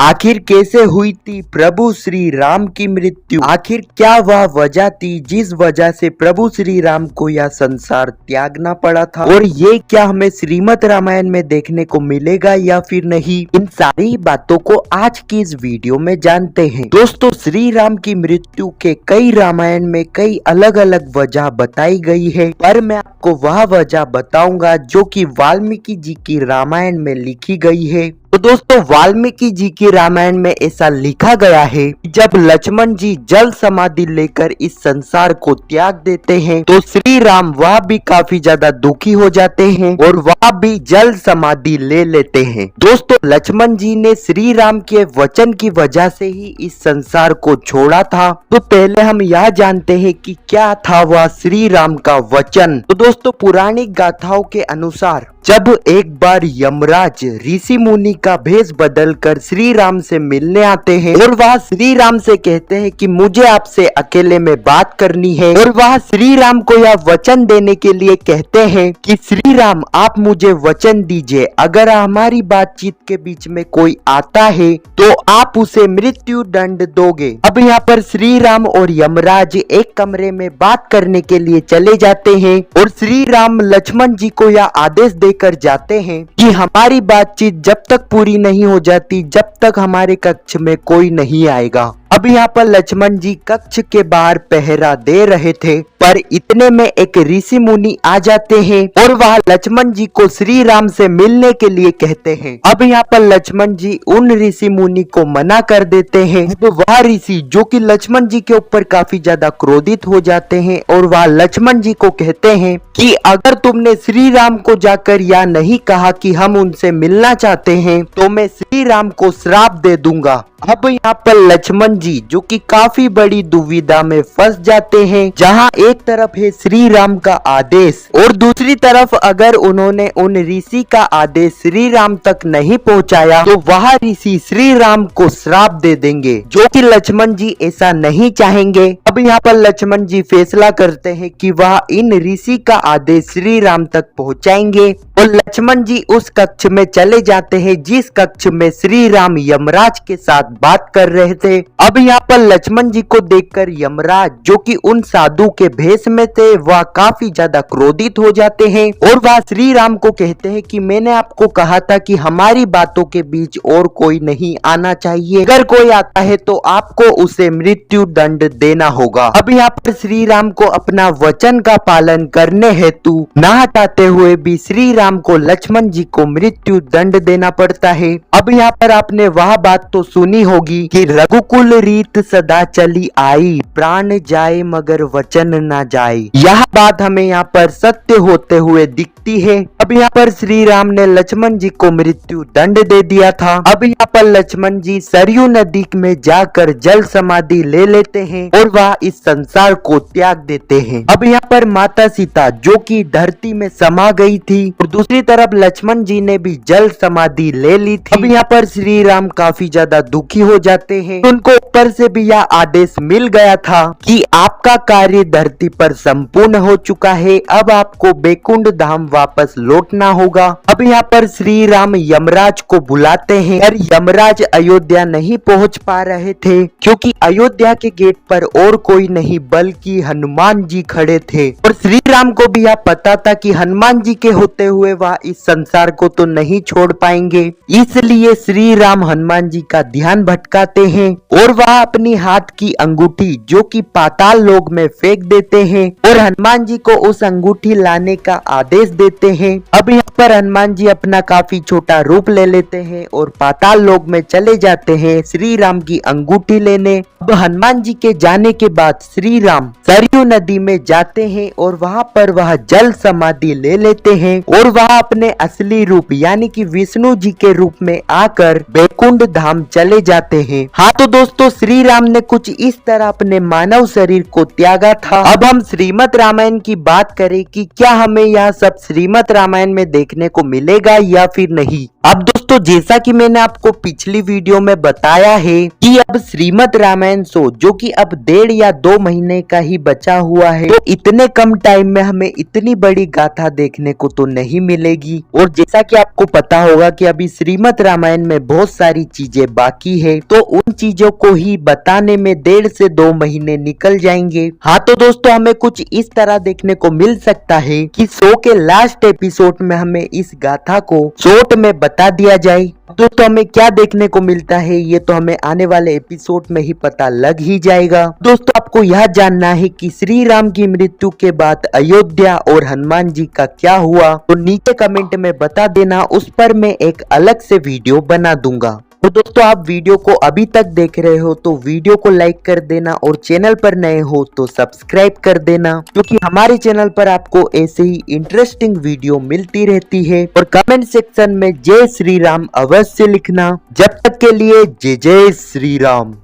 आखिर कैसे हुई थी प्रभु श्री राम की मृत्यु? आखिर क्या वह वजह थी जिस वजह से प्रभु श्री राम को यह संसार त्यागना पड़ा था? और ये क्या हमें श्रीमद् रामायण में देखने को मिलेगा या फिर नहीं? इन सारी बातों को आज की इस वीडियो में जानते हैं। दोस्तों, श्री राम की मृत्यु के कई रामायण में कई अलग अलग वजह बताई गई है, पर मैं आपको वह वजह बताऊंगा जो कि वाल्मीकि जी की रामायण में लिखी गई है। तो दोस्तों, वाल्मीकि जी की रामायण में ऐसा लिखा गया है कि जब लक्ष्मण जी जल समाधि लेकर इस संसार को त्याग देते हैं तो श्री राम वह भी काफी ज्यादा दुखी हो जाते हैं और वह भी जल समाधि ले लेते हैं। दोस्तों, लक्ष्मण जी ने श्री राम के वचन की वजह से ही इस संसार को छोड़ा था। तो पहले हम यह जानते हैं कि क्या था वह श्री राम का वचन। तो दोस्तों, पौराणिक गाथाओं के अनुसार जब एक बार यमराज ऋषि मुनि का भेष बदलकर श्री राम से मिलने आते हैं और वह श्री राम से कहते हैं कि मुझे आपसे अकेले में बात करनी है, और वह श्री राम को यह वचन देने के लिए कहते हैं कि श्री राम, आप मुझे वचन दीजिए, अगर हमारी बातचीत के बीच में कोई आता है तो आप उसे मृत्यु दंड दोगे। अब यहाँ पर श्री राम और यमराज एक कमरे में बात करने के लिए चले जाते हैं और श्री राम लक्ष्मण जी को यह आदेश कर जाते हैं कि हमारी बातचीत जब तक पूरी नहीं हो जाती जब तक हमारे कक्ष में कोई नहीं आएगा। अब यहाँ पर लक्ष्मण जी कक्ष के बाहर पहरा दे रहे थे, पर इतने में एक ऋषि मुनि आ जाते हैं और वह लक्ष्मण जी को श्री राम से मिलने के लिए कहते हैं। अब यहाँ पर लक्ष्मण जी उन ऋषि मुनि को मना कर देते हैं। तो वह ऋषि जो कि लक्ष्मण जी के ऊपर काफी ज्यादा क्रोधित हो जाते हैं और वह लक्ष्मण जी को कहते हैं कि अगर तुमने श्री राम को जाकर या नहीं कहा कि हम उनसे मिलना चाहते हैं तो मैं श्री राम को श्राप दे दूंगा। अब यहाँ पर लक्ष्मण जी जो कि काफी बड़ी दुविधा में फंस जाते हैं, जहाँ एक तरफ है श्री राम का आदेश और दूसरी तरफ अगर उन्होंने उन ऋषि का आदेश श्री राम तक नहीं पहुँचाया तो वह ऋषि श्री राम को श्राप दे देंगे, जो कि लक्ष्मण जी ऐसा नहीं चाहेंगे। अब यहाँ पर लक्ष्मण जी फैसला करते हैं कि वह इन ऋषि का आदेश श्री राम तक पहुँचाएंगे और लक्ष्मण जी उस कक्ष में चले जाते हैं जिस कक्ष में श्री राम यमराज के साथ बात कर रहे थे। अब यहाँ पर लक्ष्मण जी को देखकर यमराज जो कि उन साधु के भेष में थे वह काफी ज्यादा क्रोधित हो जाते हैं और वह श्री राम को कहते हैं कि मैंने आपको कहा था कि हमारी बातों के बीच और कोई नहीं आना चाहिए, अगर कोई आता है तो आपको उसे मृत्यु दंड देना होगा। अब यहाँ पर श्री राम को अपना वचन का पालन करने हेतु ना हटाते हुए भी श्री राम को लक्ष्मण जी को मृत्यु दंड देना पड़ता है। अब यहाँ पर आपने वह बात तो सुनी होगी कि रघुकुल रीत सदा चली आई, प्राण जाए मगर वचन ना जाए। यह बात हमें यहाँ पर सत्य होते हुए दिखती है। अब यहाँ पर श्री राम ने लक्ष्मण जी को मृत्यु दंड दे दिया था। अब यहाँ पर लक्ष्मण जी सरयू नदी में जाकर जल समाधि ले लेते हैं और वह इस संसार को त्याग देते हैं। अब यहाँ पर माता सीता जो कि धरती में समा गई थी और दूसरी तरफ लक्ष्मण जी ने भी जल समाधि ले ली थी। अब यहाँ पर श्री राम काफी ज्यादा दुखी हो जाते हैं। उनको ऊपर से भी यह आदेश मिल गया था कि आपका कार्य धरती पर संपूर्ण हो चुका है, अब आपको बैकुंठ धाम वापस लौटना होगा। अब यहाँ पर श्री राम यमराज को बुलाते हैं और यमराज अयोध्या नहीं पहुँच पा रहे थे क्योंकि अयोध्या के गेट पर और कोई नहीं बल्कि हनुमान जी खड़े थे और श्री राम को भी यह पता था कि हनुमान जी के होते हुए वह इस संसार को तो नहीं छोड़ पाएंगे, इसलिए श्री राम हनुमान जी का ध्यान भटकाते हैं और वह अपनी हाथ की अंगूठी जो कि पाताल लोक में फेंक देते हैं और हनुमान जी को उस अंगूठी लाने का आदेश देते हैं। अब यहाँ पर हनुमान जी अपना काफी छोटा रूप ले लेते हैं और पाताल लोक में चले जाते हैं श्री राम की अंगूठी लेने। अब हनुमान जी के जाने के बाद श्री राम सरयू नदी में जाते हैं और वहाँ पर वह जल समाधि ले लेते हैं और वह अपने असली रूप यानी कि विष्णु जी के रूप में आकर बैकुंठ धाम चले जाते हैं। हाँ तो दोस्तों, श्री राम ने कुछ इस तरह अपने मानव शरीर को त्यागा था। अब हम श्रीमद् रामायण की बात करें कि क्या हमें यह सब श्रीमद् रामायण में देखने को मिलेगा या फिर नहीं। अब दोस्तों, जैसा कि मैंने आपको पिछली वीडियो में बताया है कि अब श्रीमद् रामायण रामायण शो जो कि अब 1.5 या 2 महीने का ही बचा हुआ है, तो इतने कम टाइम में हमें इतनी बड़ी गाथा देखने को तो नहीं मिलेगी। और जैसा कि आपको पता होगा कि अभी श्रीमद् रामायण में बहुत सारी चीजें बाकी है, तो उन चीजों को ही बताने में 1.5 से 2 महीने निकल जाएंगे। हाँ तो दोस्तों, हमें कुछ इस तरह देखने को मिल सकता है कि शो के लास्ट एपिसोड में हमें इस गाथा को शॉर्ट में बता दिया जाए। दोस्तों, हमें क्या देखने को मिलता है ये तो हमें आने वाले एपिसोड में ही पता लग ही जाएगा। दोस्तों, आपको यह जानना है कि श्री राम की मृत्यु के बाद अयोध्या और हनुमान जी का क्या हुआ, तो नीचे कमेंट में बता देना, उस पर मैं एक अलग से वीडियो बना दूंगा। तो दोस्तों, आप वीडियो को अभी तक देख रहे हो तो वीडियो को लाइक कर देना और चैनल पर नए हो तो सब्सक्राइब कर देना, क्योंकि हमारे चैनल पर आपको ऐसे ही इंटरेस्टिंग वीडियो मिलती रहती है। और कमेंट सेक्शन में जय श्री राम अवश्य लिखना। जब तक के लिए जय जय श्री राम।